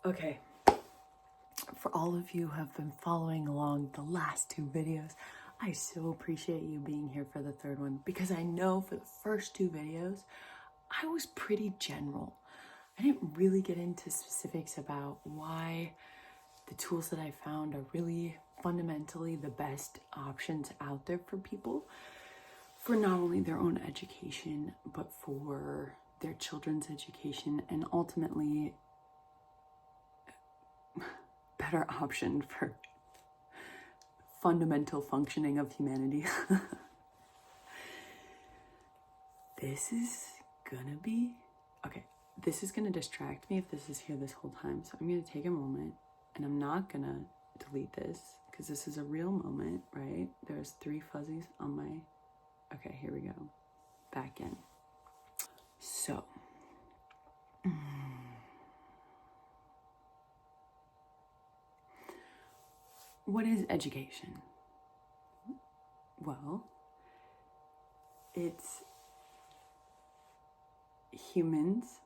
Okay, for all of you who have been following along the last two videos, I so appreciate you being here for the third one, because I know for the first two videos, I was pretty general. I didn't really get into specifics about why the tools that I found are really fundamentally the best options out there for people, for not only their own education, but for their children's education, and ultimately better option for fundamental functioning of humanity. This is gonna distract me if this is here this whole time. So I'm gonna take a moment, and I'm not gonna delete this because this is a real moment, right? There's 3 fuzzies on my, okay, here we go. Back in. So, what is education? Well, it's humans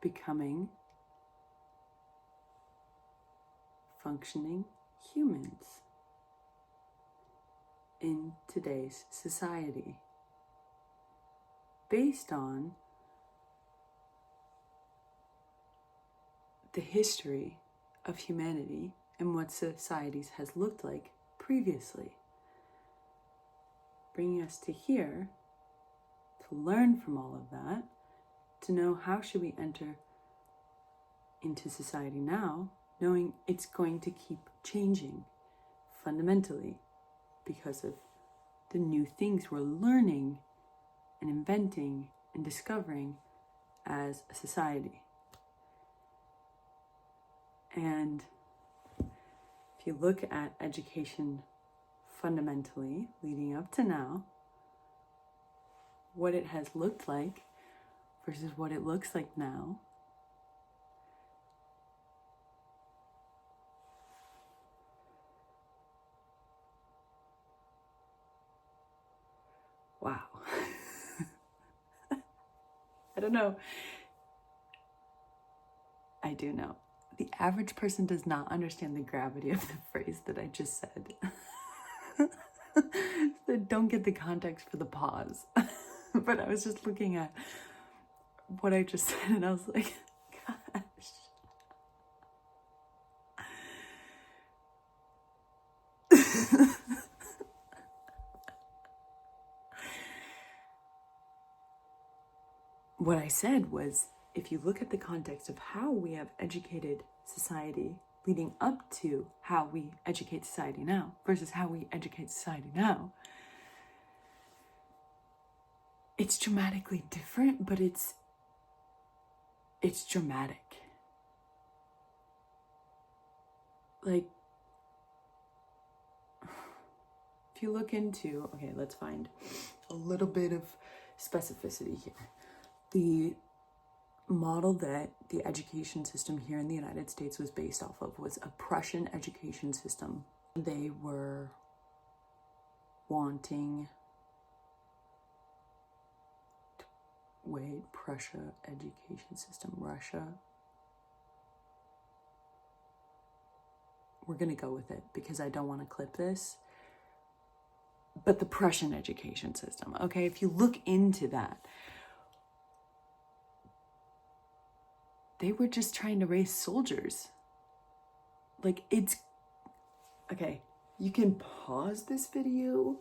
becoming functioning humans in today's society based on the history of humanity and what societies has looked like previously, bringing us to here to learn from all of that, to know how should we enter into society now, knowing it's going to keep changing fundamentally because of the new things we're learning and inventing and discovering as a society. And if you look at education fundamentally leading up to now, what it has looked like versus what it looks like now, wow. I don't know. I do know. The average person does not understand the gravity of the phrase that I just said. They don't get the context for the pause. But I was just looking at what I just said and I was like, gosh. What I said was, if you look at the context of how we have educated society leading up to how we educate society now versus how we educate society now, it's dramatically different, but it's dramatic. Like, if you look into, okay, let's find a little bit of specificity here. The model that the education system here in the United States was based off of was a Prussian education system. They were wanting, Prussia education system, Russia. We're gonna go with it because I don't want to clip this. But the Prussian education system, okay? If you look into that, they were just trying to raise soldiers. Like, it's, okay, you can pause this video,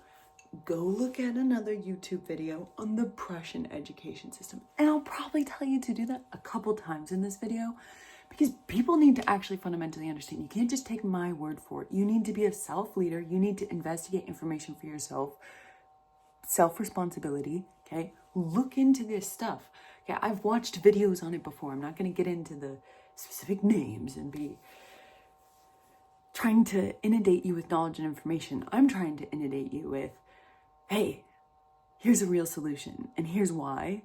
go look at another YouTube video on the Prussian education system. And I'll probably tell you to do that a couple times in this video because people need to actually fundamentally understand. You can't just take my word for it. You need to be a self-leader. You need to investigate information for yourself. Self-responsibility, okay? Look into this stuff. Okay, I've watched videos on it before. I'm not going to get into the specific names and be trying to inundate you with knowledge and information. I'm trying to inundate you with, hey, here's a real solution and here's why.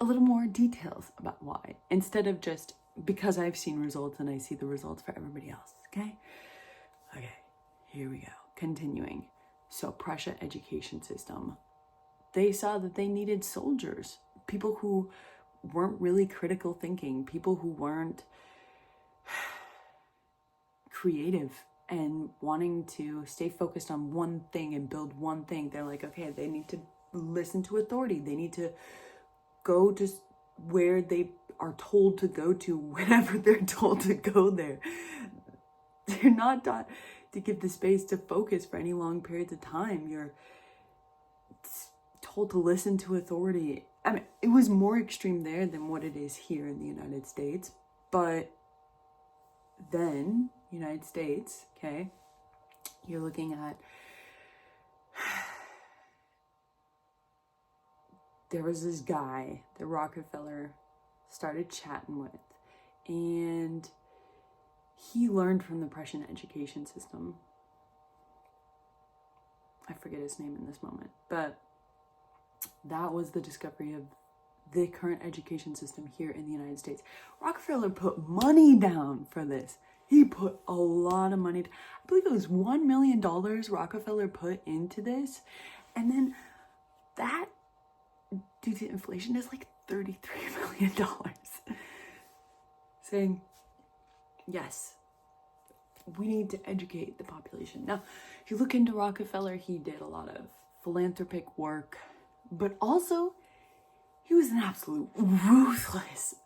A little more details about why, instead of just because I've seen results and I see the results for everybody else, okay? Okay, here we go. Continuing. So Prussia education system. They saw that they needed soldiers, people who weren't really critical thinking, people who weren't creative and wanting to stay focused on one thing and build one thing. They're like, okay, they need to listen to authority. They need to go to where they are told to go to whenever they're told to go there. They're not taught to give the space to focus for any long periods of time. You're told to listen to authority. I mean, it was more extreme there than what it is here in the United States. But then, United States, okay, you're looking at, there was this guy that Rockefeller started chatting with, and he learned from the Prussian education system. I forget his name in this moment, but that was the discovery of the current education system here in the United States. Rockefeller put money down for this. He put a lot of money. I believe it was $1 million Rockefeller put into this. And then that, due to inflation, is like $33 million. Saying, yes, we need to educate the population. Now, if you look into Rockefeller, he did a lot of philanthropic work, but also he was an absolute ruthless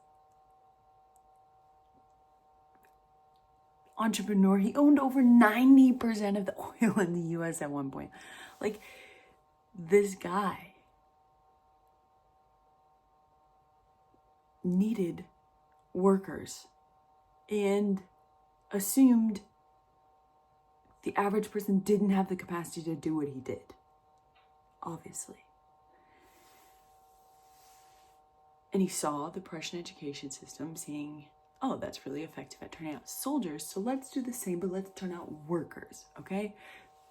entrepreneur. He owned over 90% of the oil in the US at one point. Like, this guy needed workers and assumed the average person didn't have the capacity to do what he did, obviously. And he saw the Prussian education system saying, oh, that's really effective at turning out soldiers, so let's do the same, but let's turn out workers, okay?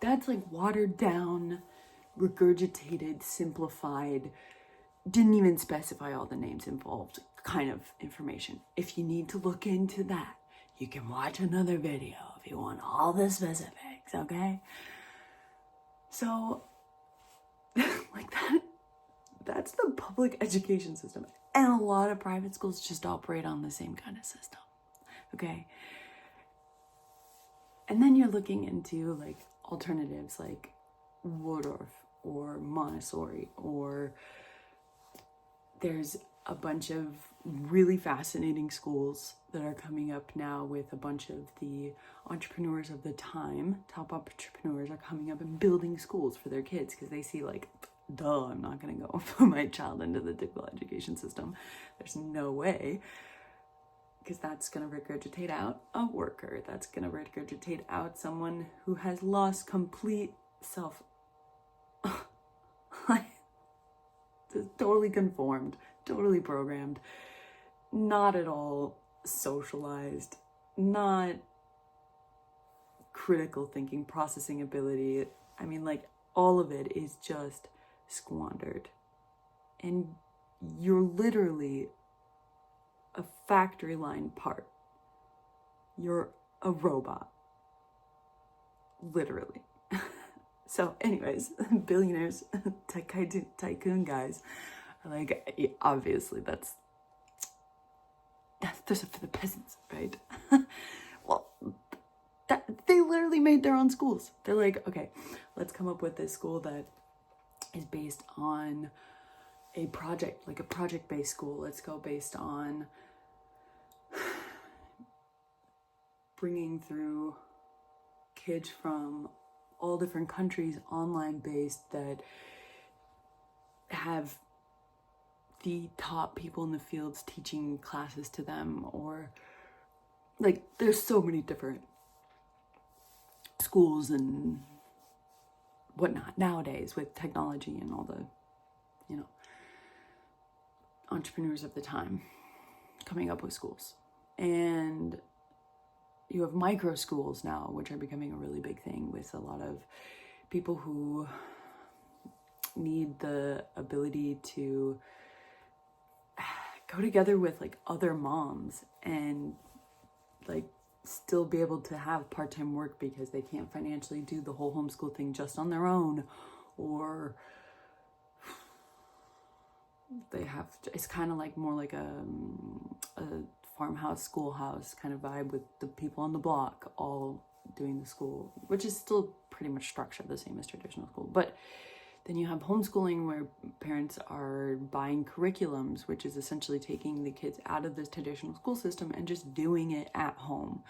That's like watered down, regurgitated, simplified, didn't even specify all the names involved kind of information. If you need to look into that, you can watch another video if you want all the specifics, okay? So, like that's the public education system. And a lot of private schools just operate on the same kind of system, okay? And then you're looking into like alternatives like Waldorf or Montessori, or there's a bunch of really fascinating schools that are coming up now with a bunch of the entrepreneurs of the time. Top entrepreneurs are coming up and building schools for their kids because they see like, duh, I'm not going to go put my child into the typical education system. There's no way. Because that's going to regurgitate out a worker. That's going to regurgitate out someone who has lost complete self. Totally conformed, totally programmed, not at all socialized, not critical thinking, processing ability. I mean, like, all of it is just squandered. And you're literally a factory line part. You're a robot. Literally. So anyways, billionaires, tycoon guys are like, obviously that's for the peasants, right? Well, they literally made their own schools. They're like, okay, let's come up with this school that is based on a project, like a project-based school. Let's go based on bringing through kids from all different countries, online based, that have the top people in the fields teaching classes to them, or like there's so many different schools and whatnot nowadays with technology and all the, entrepreneurs of the time coming up with schools. And you have micro schools now, which are becoming a really big thing with a lot of people who need the ability to go together with like other moms and like still be able to have part-time work because they can't financially do the whole homeschool thing just on their own, or they have, it's kind of like more like a farmhouse, schoolhouse kind of vibe, with the people on the block all doing the school, which is still pretty much structured the same as traditional school. But then you have homeschooling, where parents are buying curriculums, which is essentially taking the kids out of the traditional school system and just doing it at home.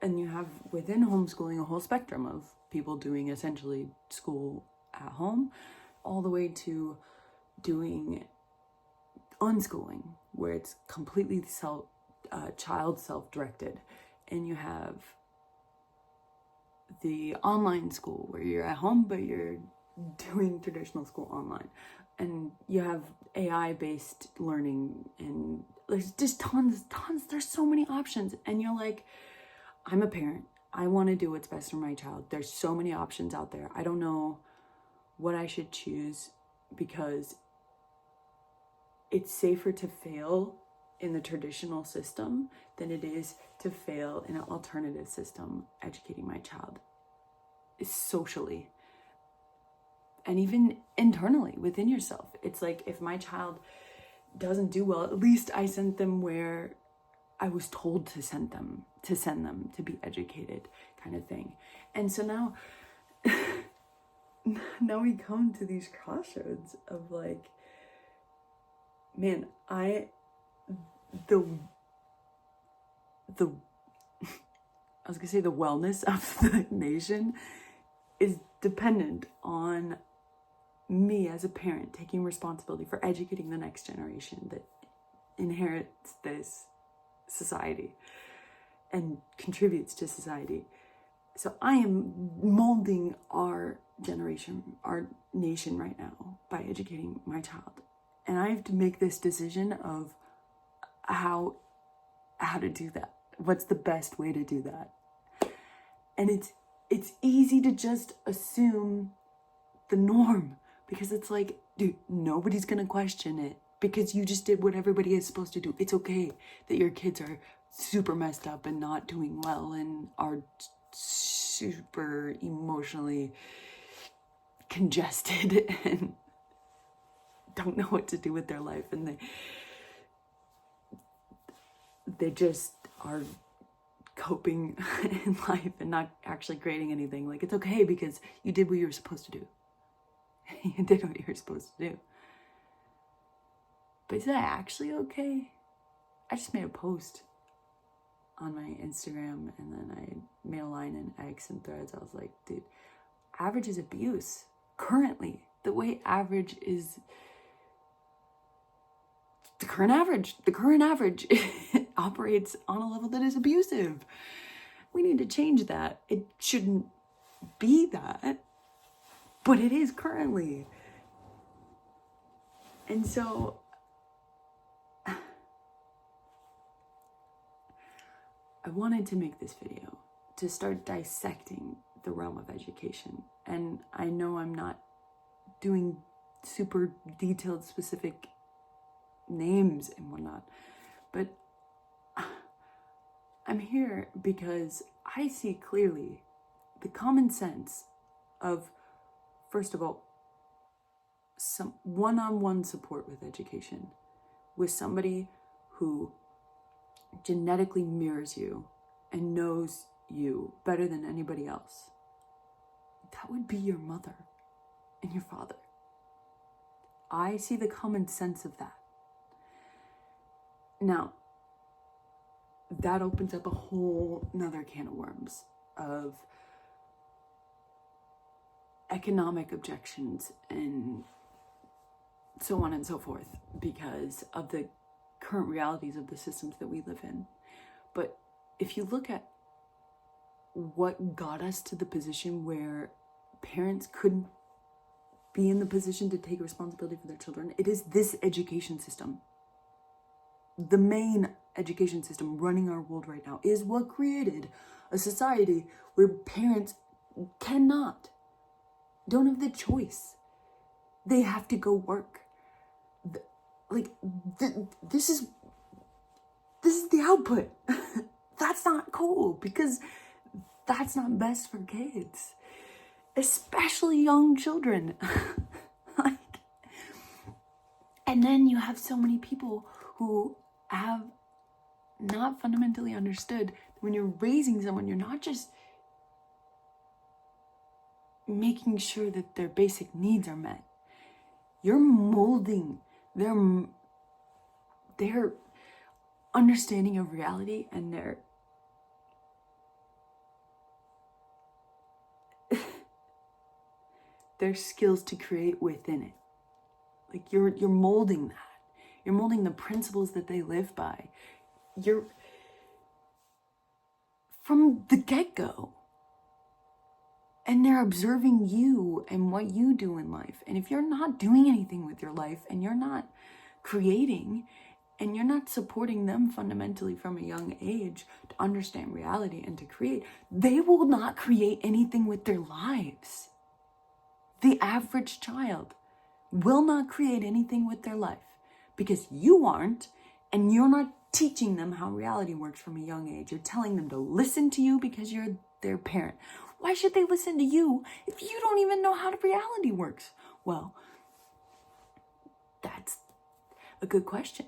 And you have within homeschooling a whole spectrum of people doing essentially school at home, all the way to doing unschooling, where it's completely child self-directed. And you have the online school, where you're at home but you're doing traditional school online. And you have AI-based learning, and there's just tons, there's so many options. And you're like, I'm a parent, I want to do what's best for my child. There's so many options out there. I don't know what I should choose, because it's safer to fail in the traditional system than it is to fail in an alternative system educating my child, socially and even internally within yourself. It's like, if my child doesn't do well, at least I sent them where I was told to send them to be educated, kind of thing. And so now now we come to these crossroads of like, man, I was gonna say the wellness of the nation is dependent on me as a parent taking responsibility for educating the next generation that inherits this society and contributes to society. So I am molding our generation, our nation right now, by educating my child. And I have to make this decision of how to do that. What's the best way to do that? And it's easy to just assume the norm, because it's like, dude, nobody's gonna question it because you just did what everybody is supposed to do. It's okay that your kids are super messed up and not doing well and are super emotionally congested and don't know what to do with their life, and they just are coping in life and not actually creating anything. Like, it's okay because you did what you were supposed to do. You did what you were supposed to do. But is that actually okay? I just made a post on my Instagram, and then I made a line in X and Threads. I was like, dude, average is abuse. Currently, the way average is, the current average operates on a level that is abusive. We need to change that. It shouldn't be that, but it is currently. And so I wanted to make this video to start dissecting the realm of education. And I know I'm not doing super detailed, specific names and whatnot, but I'm here because I see clearly the common sense of, first of all, some one-on-one support with education, with somebody who genetically mirrors you and knows you better than anybody else. That would be your mother and your father. I see the common sense of that. Now, that opens up a whole nother can of worms of economic objections and so on and so forth, because of the current realities of the systems that we live in. But if you look at what got us to the position where parents couldn't be in the position to take responsibility for their children, it is this education system. The main education system running our world right now is what created a society where parents don't have the choice. They have to go work. This is the output. That's not cool, because that's not best for kids, especially young children. And then you have so many people who have not fundamentally understood when you're raising someone, you're not just making sure that their basic needs are met. You're molding their understanding of reality and their skills to create within it. Like you're molding that. You're molding the principles that they live by. You're from the get-go. And they're observing you and what you do in life. And if you're not doing anything with your life and you're not creating and you're not supporting them fundamentally from a young age to understand reality and to create, they will not create anything with their lives. The average child will not create anything with their life because you aren't, and you're not teaching them how reality works from a young age. You're telling them to listen to you because you're their parent. Why should they listen to you if you don't even know how reality works? Well, that's a good question.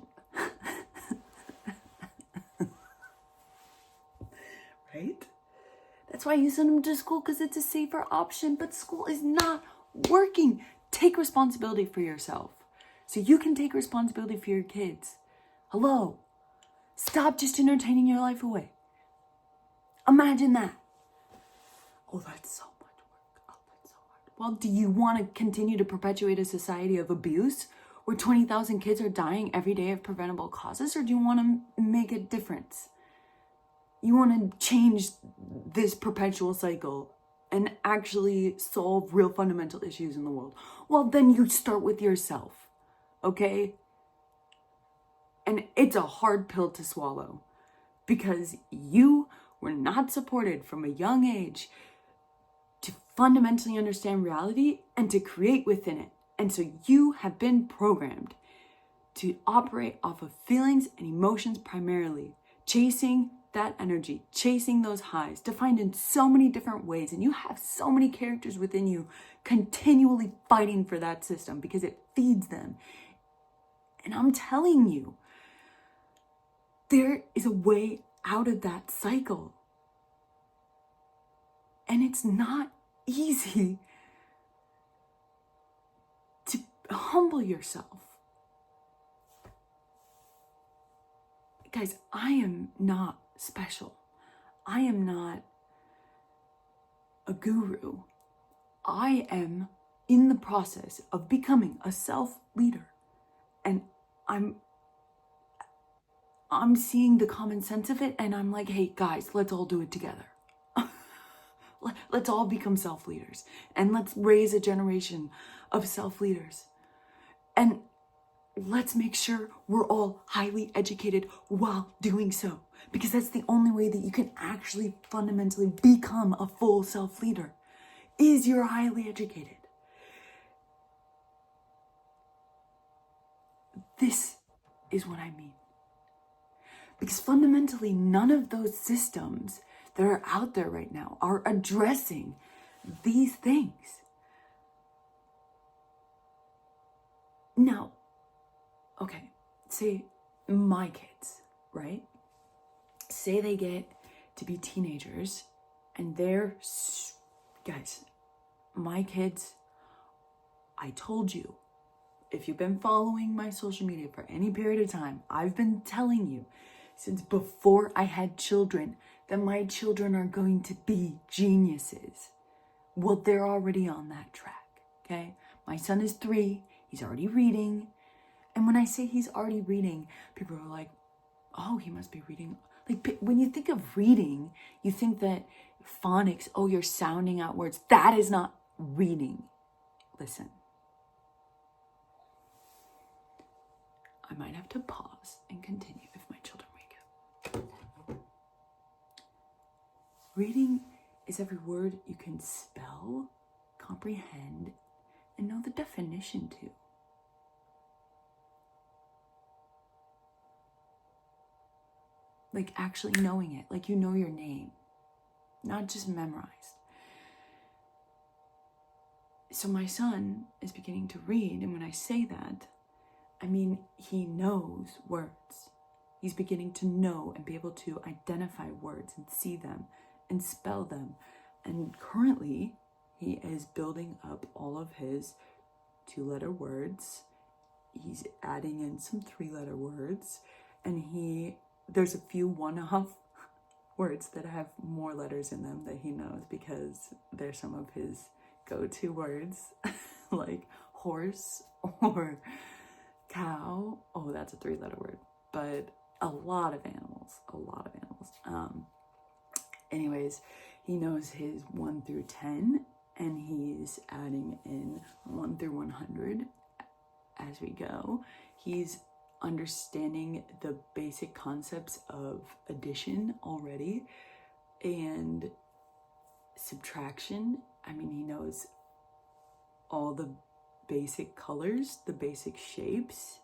Right? That's why you send them to school, because it's a safer option, but school is not working. Take responsibility for yourself so you can take responsibility for your kids. Hello? Stop just entertaining your life away. Imagine that. Oh, that's so much work. Oh, that's so hard. Well, do you want to continue to perpetuate a society of abuse where 20,000 kids are dying every day of preventable causes, or do you want to make a difference? You want to change this perpetual cycle and actually solve real fundamental issues in the world? Well, then you start with yourself, okay? And it's a hard pill to swallow because you were not supported from a young age to fundamentally understand reality and to create within it. And so you have been programmed to operate off of feelings and emotions primarily, chasing that energy, chasing those highs, defined in so many different ways. And you have so many characters within you continually fighting for that system because it feeds them. And I'm telling you, there is a way out of that cycle. And it's not easy to humble yourself. Guys, I am not special. I am not a guru. I am in the process of becoming a self-leader. And I'm seeing the common sense of it, and I'm like, hey guys, let's all do it together. Let's all become self-leaders, and let's raise a generation of self-leaders. And let's make sure we're all highly educated while doing so, because that's the only way that you can actually fundamentally become a full self-leader, is you're highly educated. This is what I mean. Because fundamentally, none of those systems that are out there right now are addressing these things. Now, okay, say my kids, right? Say they get to be teenagers and guys, my kids, I told you, if you've been following my social media for any period of time, I've been telling you since before I had children that my children are going to be geniuses. Well, they're already on that track, okay? My son is 3, he's already reading. And when I say he's already reading, people are like, oh, he must be reading. Like, when you think of reading, you think that phonics, oh, you're sounding out words. That is not reading. Listen. I might have to pause and continue if my children wake up. Reading is every word you can spell, comprehend, and know the definition to. Like actually knowing it, like you know your name, not just memorized. So my son is beginning to read, and when I say that, I mean, he knows words. He's beginning to know and be able to identify words and see them and spell them. And currently, he is building up all of his 2-letter words. He's adding in some 3-letter words. And there's a few one-off words that have more letters in them that he knows because they're some of his go-to words, like horse or cow. Oh, that's a 3-letter word. But a lot of animals. Anyways, he knows his 1 through 10, and he's adding in 1 through 100 as we go. He's understanding the basic concepts of addition already and subtraction. I mean, he knows all the basic colors, the basic shapes.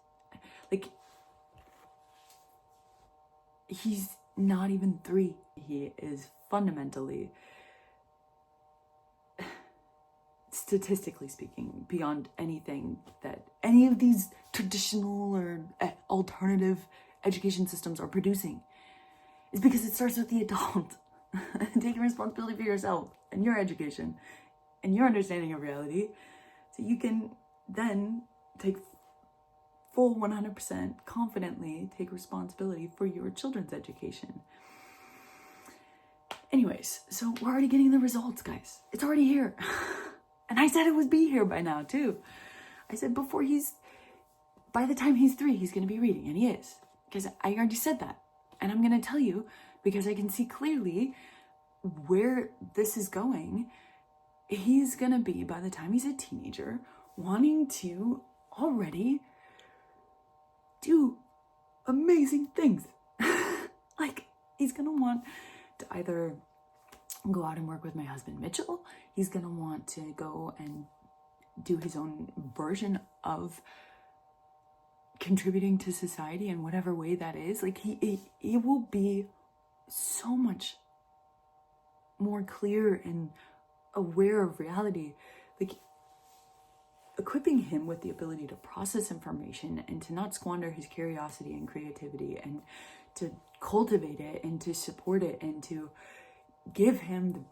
Like, he's not even 3. He is fundamentally, statistically speaking, beyond anything that any of these traditional or alternative education systems are producing. Is because it starts with the adult. Taking responsibility for yourself and your education and your understanding of reality, so you can then take full 100% confidently take responsibility for your children's education. Anyways, so we're already getting the results, guys. It's already here. And I said it would be here by now, too. I said by the time he's 3, he's going to be reading, and he is. Because I already said that. And I'm going to tell you, because I can see clearly where this is going. He's going to be, by the time he's a teenager, wanting to already do amazing things. Like, he's going to want to either go out and work with my husband Mitchell. He's going to want to go and do his own version of contributing to society in whatever way that is. Like, he will be so much more clear and aware of reality. Like, equipping him with the ability to process information and to not squander his curiosity and creativity, and to cultivate it and to support it, and to give him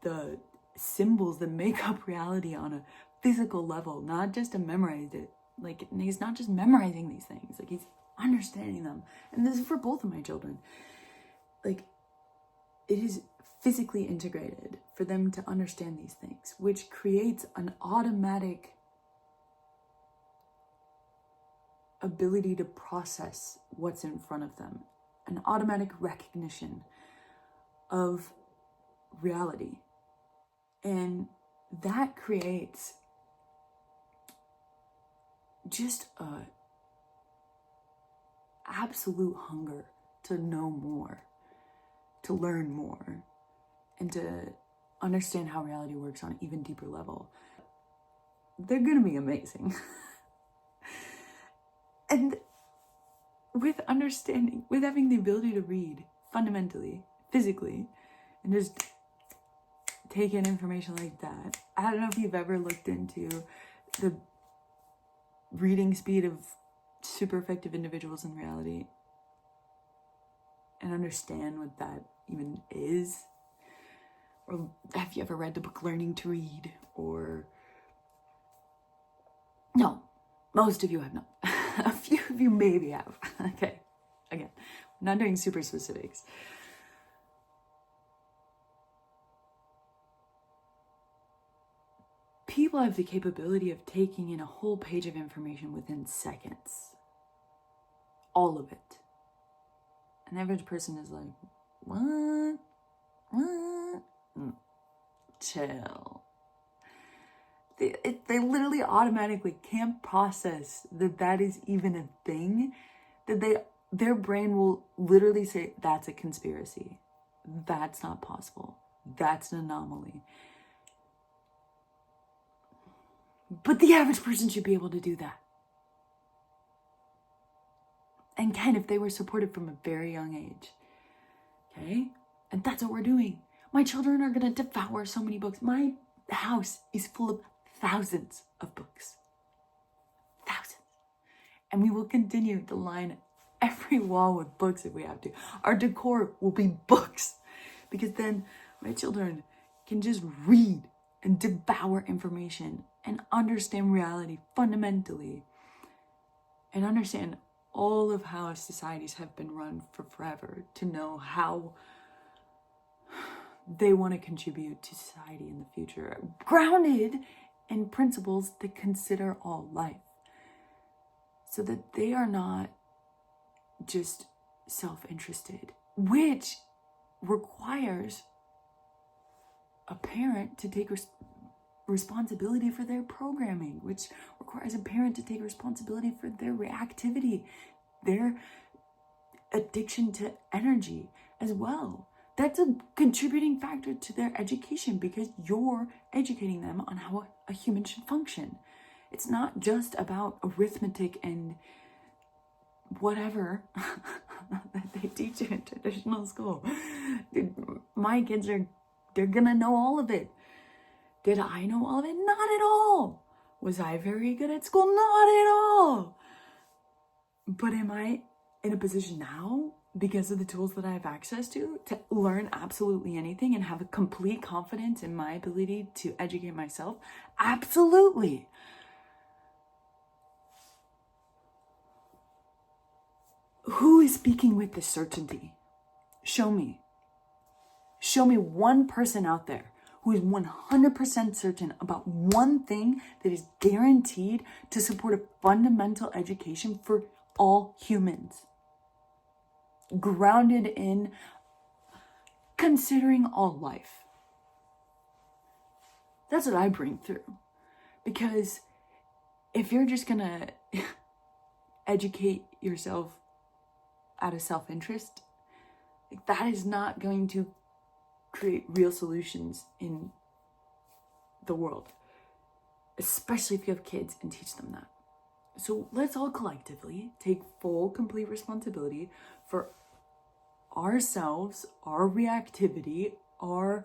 the symbols that make up reality on a physical level, not just to memorize it. Like, he's not just memorizing these things, like, he's understanding them. And this is for both of my children. Like, it is physically integrated for them to understand these things, which creates an automatic ability to process what's in front of them, an automatic recognition of reality. And that creates just a absolute hunger to know more, to learn more, and to understand how reality works on an even deeper level. They're gonna be amazing. And with understanding, with having the ability to read fundamentally, physically, and just take in information like that. I don't know if you've ever looked into the reading speed of super effective individuals in reality and understand what that even is. Or have you ever read the book Learning to Read? Or no, most of you have not. A few of you maybe have. Okay, again, I'm not doing super specifics. People have the capability of taking in a whole page of information within seconds. All of it. An average person is like, what? Chill. They literally automatically can't process that is even a thing, that their brain will literally say, that's a conspiracy. That's not possible. That's an anomaly. But the average person should be able to do that. And can if they were supported from a very young age. Okay? And that's what we're doing. My children are going to devour so many books. My house is full of thousands of books. Thousands. And we will continue to line every wall with books if we have to. Our decor will be books, because then my children can just read and devour information and understand reality fundamentally and understand all of how societies have been run for forever, to know how they want to contribute to society in the future, grounded in principles that consider all life, so that they are not just self-interested, which requires a parent to take responsibility for their programming, which requires a parent to take responsibility for their reactivity, their addiction to energy as well. That's a contributing factor to their education, because you're educating them on how a human should function. It's not just about arithmetic and whatever that they teach you in traditional school. Dude, my kids they're gonna know all of it. Did I know all of it? Not at all. Was I very good at school? Not at all. But am I in a position now, because of the tools that I have access to learn absolutely anything and have a complete confidence in my ability to educate myself? Absolutely. Who is speaking with this certainty? Show me. Show me one person out there who is 100% certain about one thing that is guaranteed to support a fundamental education for all humans, grounded in considering all life. That's what I bring through. Because if you're just gonna educate yourself out of self-interest, that is not going to create real solutions in the world, especially if you have kids and teach them that. So let's all collectively take full, complete responsibility for ourselves, our reactivity, our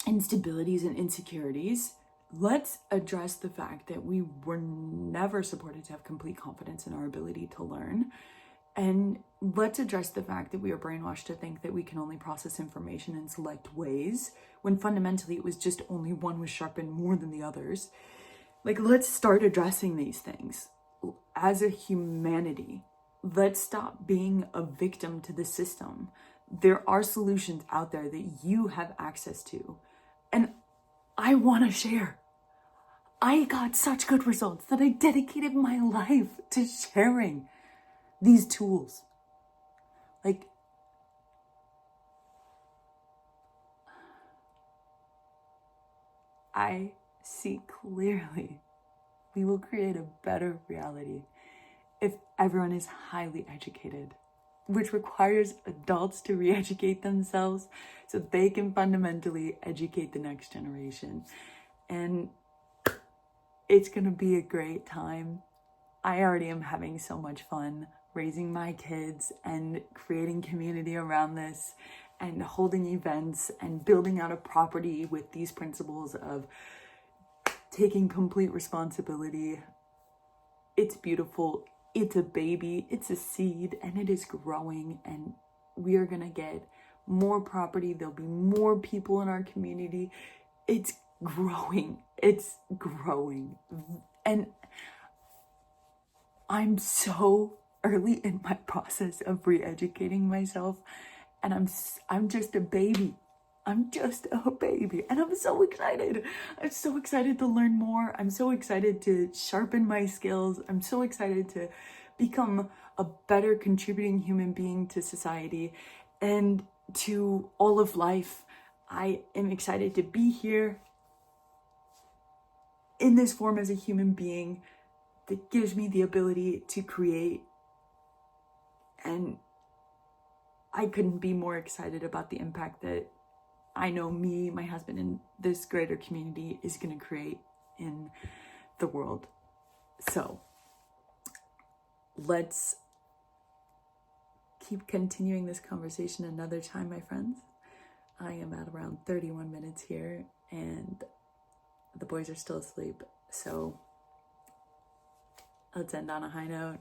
instabilities and insecurities. Let's address the fact that we were never supported to have complete confidence in our ability to learn. And let's address the fact that we are brainwashed to think that we can only process information in select ways, when fundamentally it was just only one was sharpened more than the others. Like, let's start addressing these things as a humanity. Let's stop being a victim to the system. There are solutions out there that you have access to, and I want to share. I got such good results that I dedicated my life to sharing these tools. Like, I see clearly we will create a better reality if everyone is highly educated, which requires adults to re-educate themselves so they can fundamentally educate the next generation. And it's gonna be a great time. I already am having so much fun raising my kids and creating community around this and holding events and building out a property with these principles of taking complete responsibility. It's beautiful. It's a baby. It's a seed, and it is growing, and we are gonna get more property. There'll be more people in our community. It's growing. It's growing. And I'm so early in my process of re-educating myself, and I'm just a baby. I'm just a baby, and I'm so excited. I'm so excited to learn more. I'm so excited to sharpen my skills. I'm so excited to become a better contributing human being to society and to all of life. I am excited to be here in this form as a human being that gives me the ability to create. And I couldn't be more excited about the impact that I know me, my husband, and this greater community is going to create in the world. So let's keep continuing this conversation another time, my friends. I am at around 31 minutes here, and the boys are still asleep. So let's end on a high note.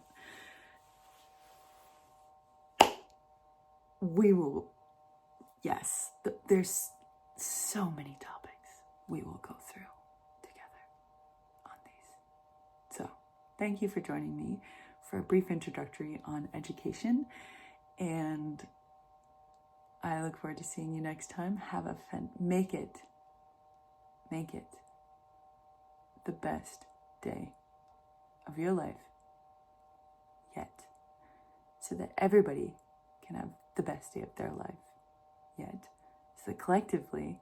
We will, yes, there's so many topics we will go through together on these. So, thank you for joining me for a brief introductory on education, and I look forward to seeing you next time. Have a make it the best day of your life yet, so that everybody can have the best day of their life yet, so that collectively,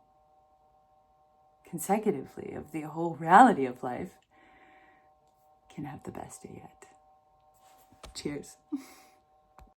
consecutively, of the whole reality of life can have the best day yet. Cheers.